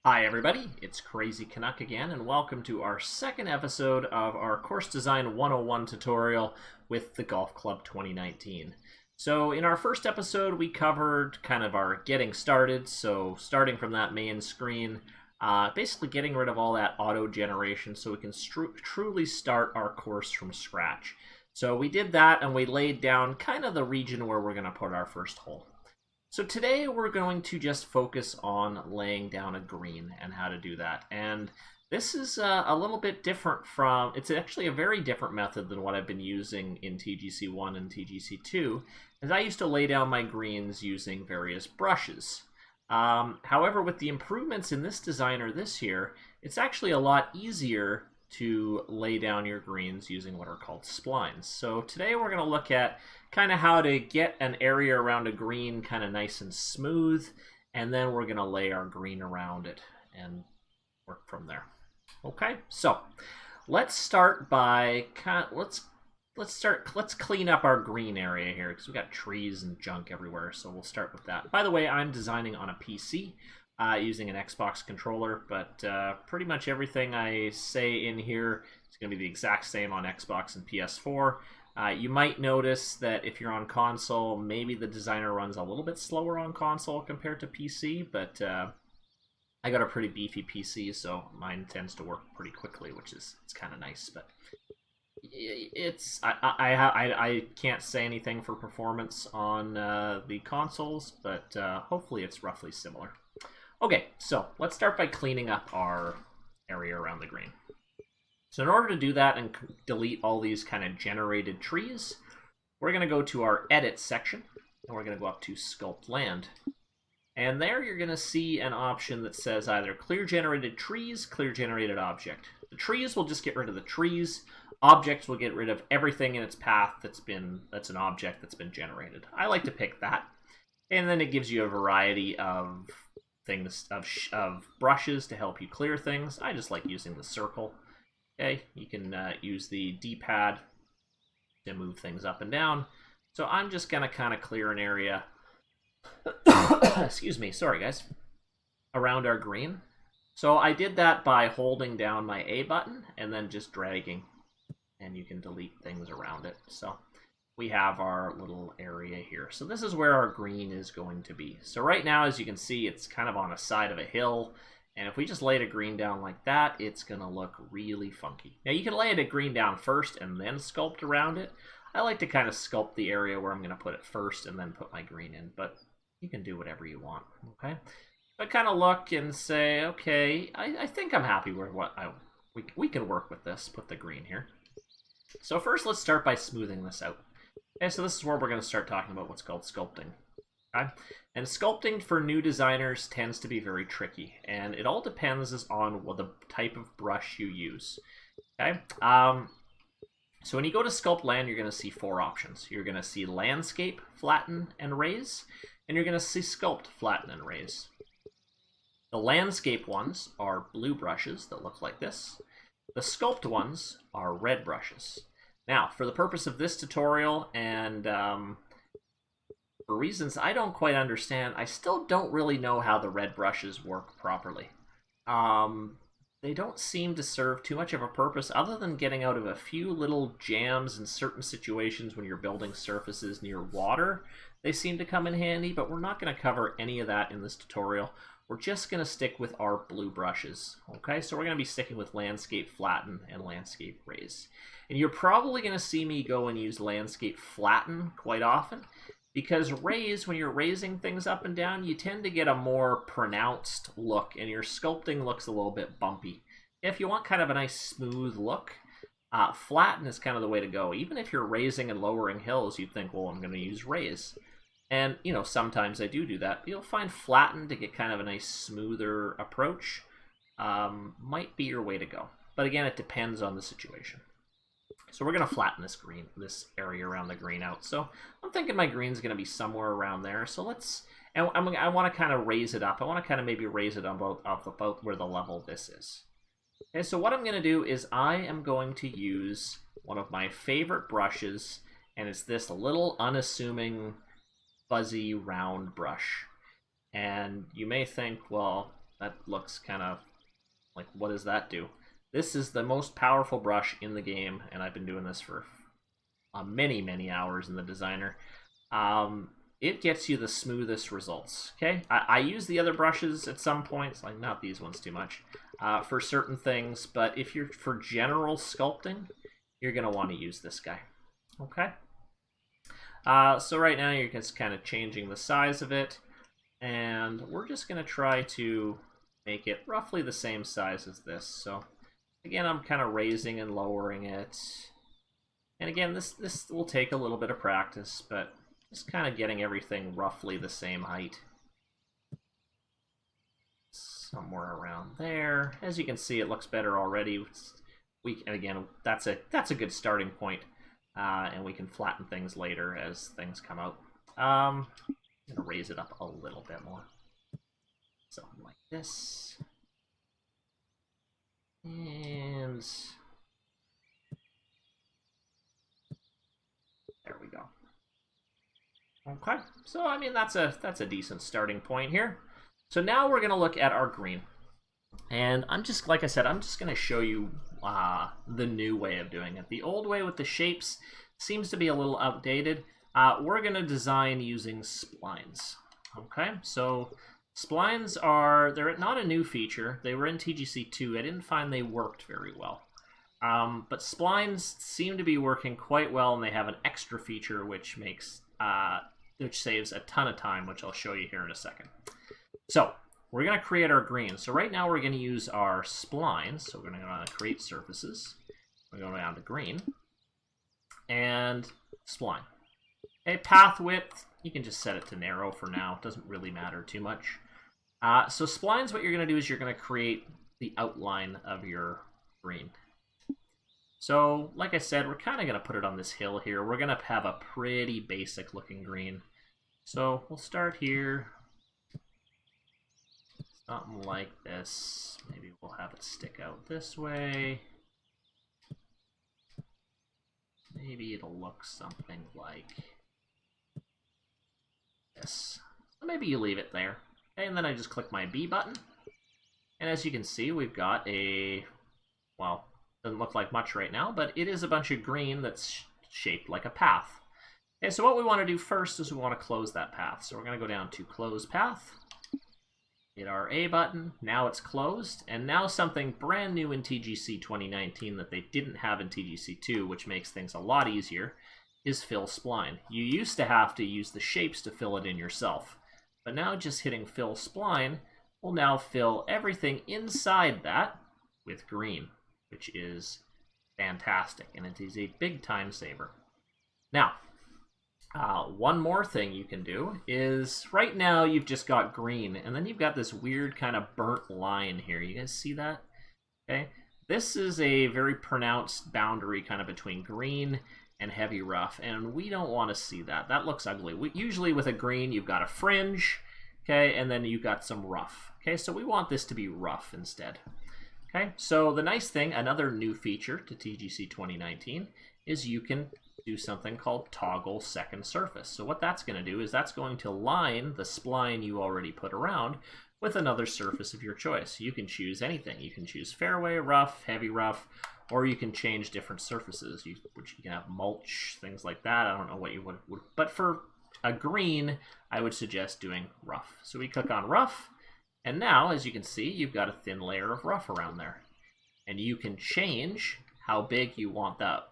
Hi everybody, it's Crazy Canuck again, and welcome to our second episode of our Course Design 101 tutorial with the Golf Club 2019. So in our first episode we covered kind of our getting started, so starting from that main screen, basically getting rid of all that auto generation so we can truly start our course from scratch. So we did that and we laid down kind of the region where we're going to put our first hole. So today we're going to just focus on laying down a green and how to do that. And this is a little bit different from, it's actually a very different method than what I've been using in TGC 1 and TGC 2, as I used to lay down my greens using various brushes. However, with the improvements in this designer this year, it's actually a lot easier to lay down your greens using what are called splines. So today we're going to look at kind of how to get an area around a green kind of nice and smooth, and then we're going to lay our green around it and work from there. Okay, so let's start by let's clean up our green area here because we got trees and junk everywhere. So we'll start with that. By the way, I'm designing on a PC. Using an Xbox controller, but pretty much everything I say in here is going to be the exact same on Xbox and PS4. You might notice that if you're on console, maybe the designer runs a little bit slower on console compared to PC, but I got a pretty beefy PC, so mine tends to work pretty quickly, which is kind of nice. But I can't say anything for performance on the consoles, but hopefully it's roughly similar. Okay, so let's start by cleaning up our area around the green. So in order to do that and delete all these kind of generated trees, we're going to go to our Edit section, and we're going to go up to Sculpt Land. And there you're going to see an option that says either Clear Generated Trees, Clear Generated Object. The trees will just get rid of the trees. Objects will get rid of everything in its path that's an object that's been generated. I like to pick that. And then it gives you a variety of things of brushes to help you clear things. I just like using the circle. Okay, you can use the D-pad to move things up and down. So I'm just going to kind of clear an area, excuse me, sorry guys, around our green. So I did that by holding down my A button and then just dragging, and you can delete things around it. So we have our little area here. So this is where our green is going to be. So right now, as you can see, it's kind of on a side of a hill. And if we just laid a green down like that, it's going to look really funky. Now you can lay a green down first and then sculpt around it. I like to kind of sculpt the area where I'm going to put it first and then put my green in. But you can do whatever you want, okay? But kind of look and say, okay, I think I'm happy with what we can work with this. Put the green here. So first, let's start by smoothing this out. Okay, so this is where we're going to start talking about what's called sculpting. Okay? And sculpting for new designers tends to be very tricky, and it all depends on what the type of brush you use. Okay? So when you go to Sculpt Land, you're going to see four options. You're going to see Landscape, Flatten, and Raise, and you're going to see Sculpt, Flatten, and Raise. The Landscape ones are blue brushes that look like this. The Sculpt ones are red brushes. Now, for the purpose of this tutorial, and for reasons I don't quite understand, I still don't really know how the red brushes work properly. They don't seem to serve too much of a purpose other than getting out of a few little jams in certain situations when you're building surfaces near water. They seem to come in handy, but we're not going to cover any of that in this tutorial. We're just going to stick with our blue brushes. Okay, so we're going to be sticking with Landscape Flatten and Landscape Raise. And you're probably going to see me go and use Landscape Flatten quite often, because Raise, when you're raising things up and down, you tend to get a more pronounced look, and your sculpting looks a little bit bumpy. If you want kind of a nice smooth look, Flatten is kind of the way to go. Even if you're raising and lowering hills, you'd think, well, I'm going to use Raise. And, you know, sometimes I do that. You'll find Flatten to get kind of a nice smoother approach. Might be your way to go. But again, it depends on the situation. So we're going to flatten this area around the green out. So I'm thinking my green's going to be somewhere around there. So let's, and I want to kind of raise it up. I want to kind of maybe raise it about where the level this is. Okay, so what I'm going to do is I am going to use one of my favorite brushes, and it's this little unassuming fuzzy round brush. And you may think, well, that looks kind of like, what does that do? This is the most powerful brush in the game, and I've been doing this for many, many hours in the designer. It gets you the smoothest results, okay? I use the other brushes at some points, like not these ones too much, for certain things, but if you're for general sculpting, you're going to want to use this guy, okay? So right now you're just kind of changing the size of it, and we're just going to try to make it roughly the same size as this. So again, I'm kind of raising and lowering it. And again, this will take a little bit of practice, but just kind of getting everything roughly the same height. Somewhere around there. As you can see, it looks better already. And again, that's a good starting point. And we can flatten things later as things come out. I'm going to raise it up a little bit more. Something like this. And there we go. Okay, so I mean that's a decent starting point here. So now we're going to look at our green. And I'm just, like I said, I'm just going to show you the new way of doing it. The old way with the shapes seems to be a little outdated. We're going to design using splines. Okay, so splines they're not a new feature. They were in TGC 2. I didn't find they worked very well. But splines seem to be working quite well, and they have an extra feature which saves a ton of time, which I'll show you here in a second. So we're going to create our green. So right now we're going to use our splines. So we're going to go down to create surfaces. We're going to go down to green and spline. Okay, path width, you can just set it to narrow for now. It doesn't really matter too much. So splines, what you're going to do is you're going to create the outline of your green. So like I said, we're kind of going to put it on this hill here. We're going to have a pretty basic looking green. So we'll start here. Something like this. Maybe we'll have it stick out this way. Maybe it'll look something like this. So maybe you leave it there. Okay, and then I just click my B button. And as you can see, we've got well, doesn't look like much right now, but it is a bunch of green that's shaped like a path. Okay, so what we want to do first is we want to close that path. So we're going to go down to Close Path. Hit our A button. Now it's closed. And now something brand new in TGC 2019 that they didn't have in TGC 2, which makes things a lot easier, is Fill Spline. You used to have to use the shapes to fill it in yourself. But now just hitting Fill Spline will now fill everything inside that with green, which is fantastic. And it is a big time saver. Now, one more thing you can do is, right now you've just got green, and then you've got this weird kind of burnt line here. You guys see that? Okay, this is a very pronounced boundary kind of between green and heavy rough, and we don't want to see that. That looks ugly. Usually with a green, you've got a fringe, okay, and then you've got some rough. Okay, so we want this to be rough instead. Okay, so the nice thing, another new feature to TGC 2019, is you can do something called toggle second surface. So what that's going to do is that's going to line the spline you already put around with another surface of your choice. You can choose anything. You can choose fairway, rough, heavy rough, or you can change different surfaces, which you can have mulch, things like that. I don't know what you would, but for a green, I would suggest doing rough. So we click on rough, and now, as you can see, you've got a thin layer of rough around there. And you can change how big you want that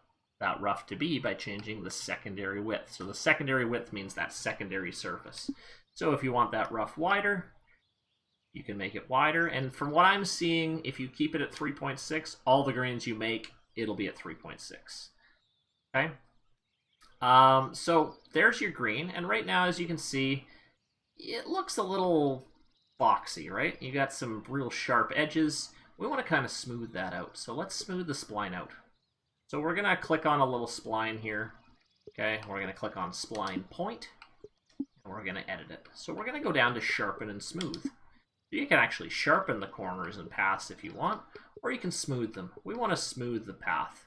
rough to be by changing the secondary width. So the secondary width means that secondary surface. So if you want that rough wider, you can make it wider. And from what I'm seeing, if you keep it at 3.6, all the greens you make, it'll be at 3.6. Okay? So there's your green. And right now, as you can see, it looks a little boxy, right? You got some real sharp edges. We want to kind of smooth that out. So let's smooth the spline out. So we're going to click on a little spline here. Okay, we're going to click on Spline Point, and we're going to edit it. So we're going to go down to Sharpen and Smooth. So you can actually sharpen the corners and paths if you want, or you can smooth them. We want to smooth the path.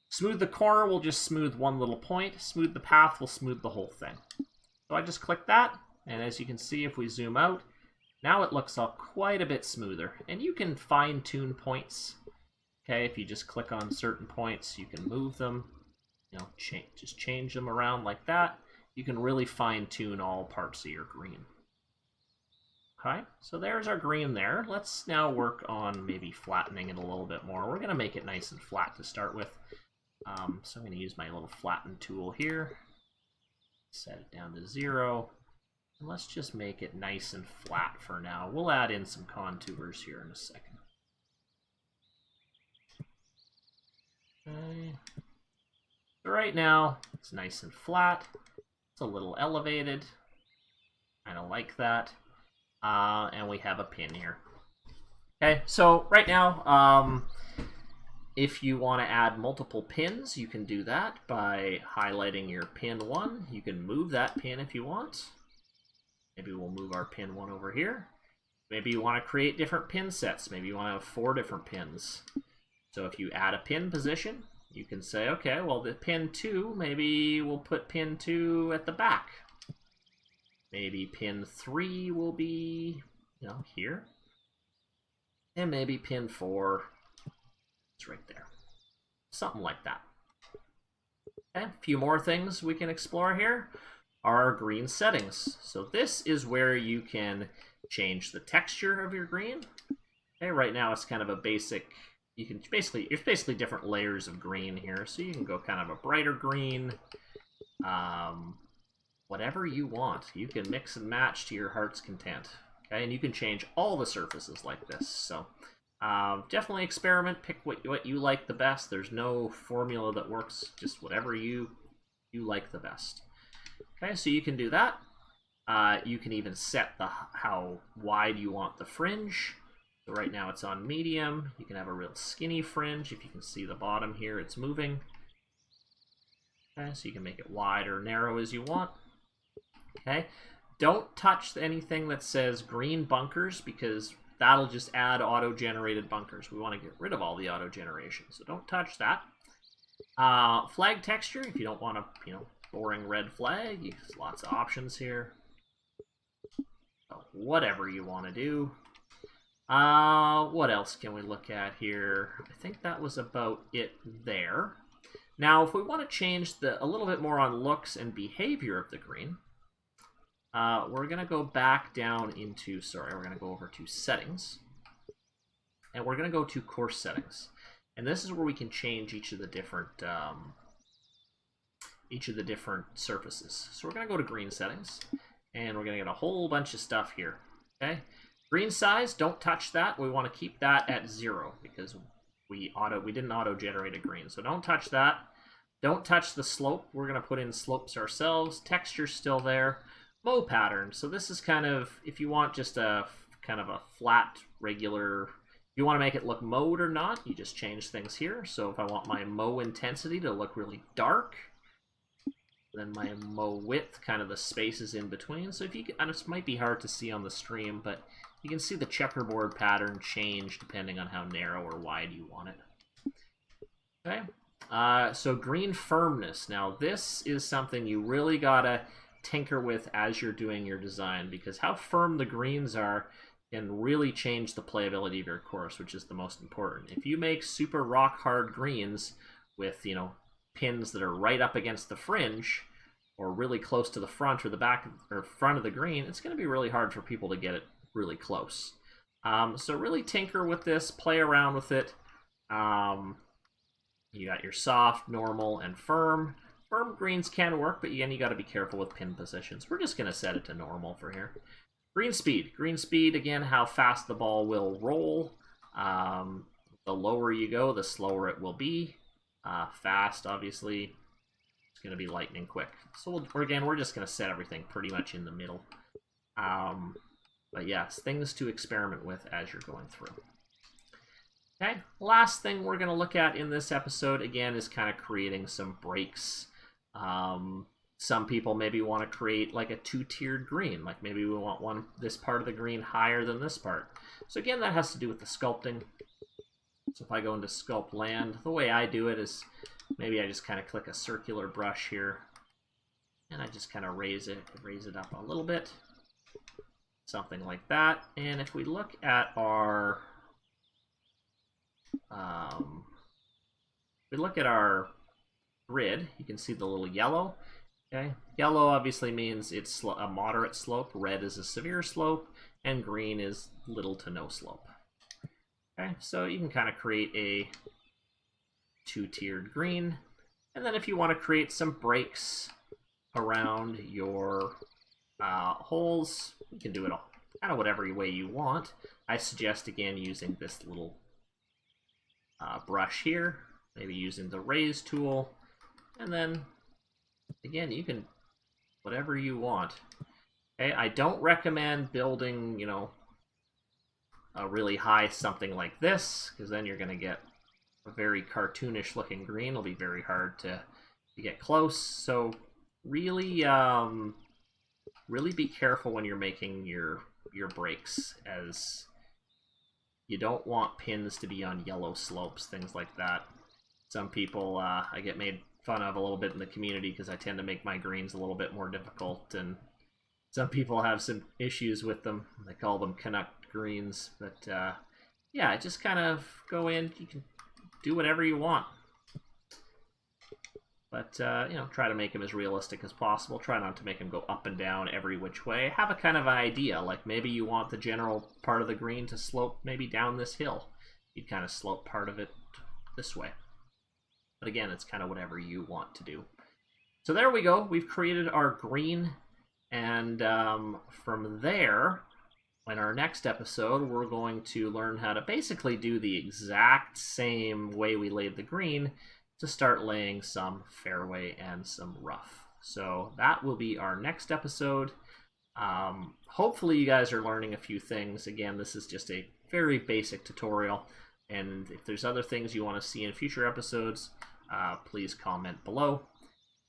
Smooth the corner will just smooth one little point. Smooth the path will smooth the whole thing. So I just click that, and as you can see, if we zoom out, Now it looks all quite a bit smoother, and you can fine-tune points. Okay, if you just click on certain points, you can move them, just change them around like that. You can really fine-tune all parts of your green. Okay, so there's our green there. Let's now work on maybe flattening it a little bit more. We're going to make it nice and flat to start with. So I'm going to use my little flatten tool here. Set it down to 0. And let's just make it nice and flat for now. We'll add in some contours here in a second. Okay. So right now, it's nice and flat. It's a little elevated. I don't like that. And we have a pin here. Okay, so right now, if you want to add multiple pins, you can do that by highlighting your pin 1. You can move that pin if you want. Maybe we'll move our pin 1 over here. Maybe you want to create different pin sets. Maybe you want to have 4 different pins. So if you add a pin position, you can say, okay, well, the pin 2, maybe we'll put pin 2 at the back. Maybe pin 3 will be, here. And maybe pin 4 is right there. Something like that. Okay, a few more things we can explore here are our green settings. So this is where you can change the texture of your green. Okay, right now it's kind of a basic, there's basically different layers of green here. So you can go kind of a brighter green, whatever you want. You can mix and match to your heart's content. Okay, and you can change all the surfaces like this. So definitely experiment, pick what you like the best. There's no formula that works, just whatever you like the best. Okay, so you can do that. You can even set how wide you want the fringe. So right now it's on medium. You can have a real skinny fringe. If you can see the bottom here, it's moving. Okay, so you can make it wide or narrow as you want. Okay, don't touch anything that says green bunkers because that'll just add auto-generated bunkers. We want to get rid of all the auto-generation, so don't touch that. Flag texture, if you don't want a boring red flag, there's lots of options here. So whatever you want to do. What else can we look at here? I think that was about it there. Now, if we want to change a little bit more on looks and behavior of the green, we're going to go back down into, we're going to go over to settings. And we're going to go to course settings. And this is where we can change each of the different surfaces. So we're going to go to green settings. And we're going to get a whole bunch of stuff here. Okay. Green size, don't touch that. We want to keep that at 0 because we didn't auto-generate a green. So don't touch that. Don't touch the slope. We're going to put in slopes ourselves. Texture's still there. Mow pattern. So this is kind of, if you want just a kind of a flat, regular, if you want to make it look mowed or not, you just change things here. So if I want my mow intensity to look really dark, then my mow width, kind of the spaces in between. So if you can, and this might be hard to see on the stream, but you can see the checkerboard pattern change depending on how narrow or wide you want it. Okay, so green firmness. Now this is something you really gotta tinker with as you're doing your design, because how firm the greens are can really change the playability of your course, which is the most important. If you make super rock hard greens with, pins that are right up against the fringe or really close to the front or the back or front of the green, it's going to be really hard for people to get it really close. So really tinker with this, play around with it. You got your soft, normal, and firm. Firm greens can work, but again, you got to be careful with pin positions. We're just going to set it to normal for here. Green speed. Green speed, again, how fast the ball will roll. The lower you go, the slower it will be. Fast, obviously, it's going to be lightning quick. So we're just going to set everything pretty much in the middle. But yes, things to experiment with as you're going through. Okay, last thing we're going to look at in this episode, again, is kind of creating some breaks. Some people maybe want to create like a 2-tiered green. Like maybe we want this part of the green higher than this part. So again, that has to do with the sculpting. So if I go into sculpt land, the way I do it is maybe I just kind of click a circular brush here and I just kind of raise it up a little bit. something like that. And if we look at our grid, you can see the little yellow. Okay, yellow obviously means it's a moderate slope, red is a severe slope, and green is little to no slope. Okay, so you can kind of create a two-tiered green, and then if you want to create some breaks around your holes, you can do it all kind of whatever way you want. I suggest again using this little brush here, maybe using the raise tool, and then again you can whatever you want. Okay, I don't recommend building, you know, a really high something like this, because then you're going to get a very cartoonish looking green. It'll be very hard to get close. So really really be careful when you're making your breaks, as you don't want pins to be on yellow slopes, things like that. Some people, I get made fun of a little bit in the community because I tend to make my greens a little bit more difficult, and some people have some issues with them. They call them Canuck greens, but yeah, just kind of go in. You can do whatever you want, but you know, try to make them as realistic as possible. Try not to make them go up and down every which way. Have a kind of idea, like maybe you want the general part of the green to slope maybe down this hill. You'd kind of slope part of it this way. But again, it's kind of whatever you want to do. So there we go. We've created our green, and from there, in our next episode, we're going to learn how to basically do the exact same way we laid the green to start laying some fairway and some rough. So that will be our next episode. Hopefully you guys are learning a few things. Again, this is just a very basic tutorial, and if there's other things you want to see in future episodes, please comment below,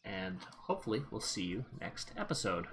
and hopefully we'll see you next episode.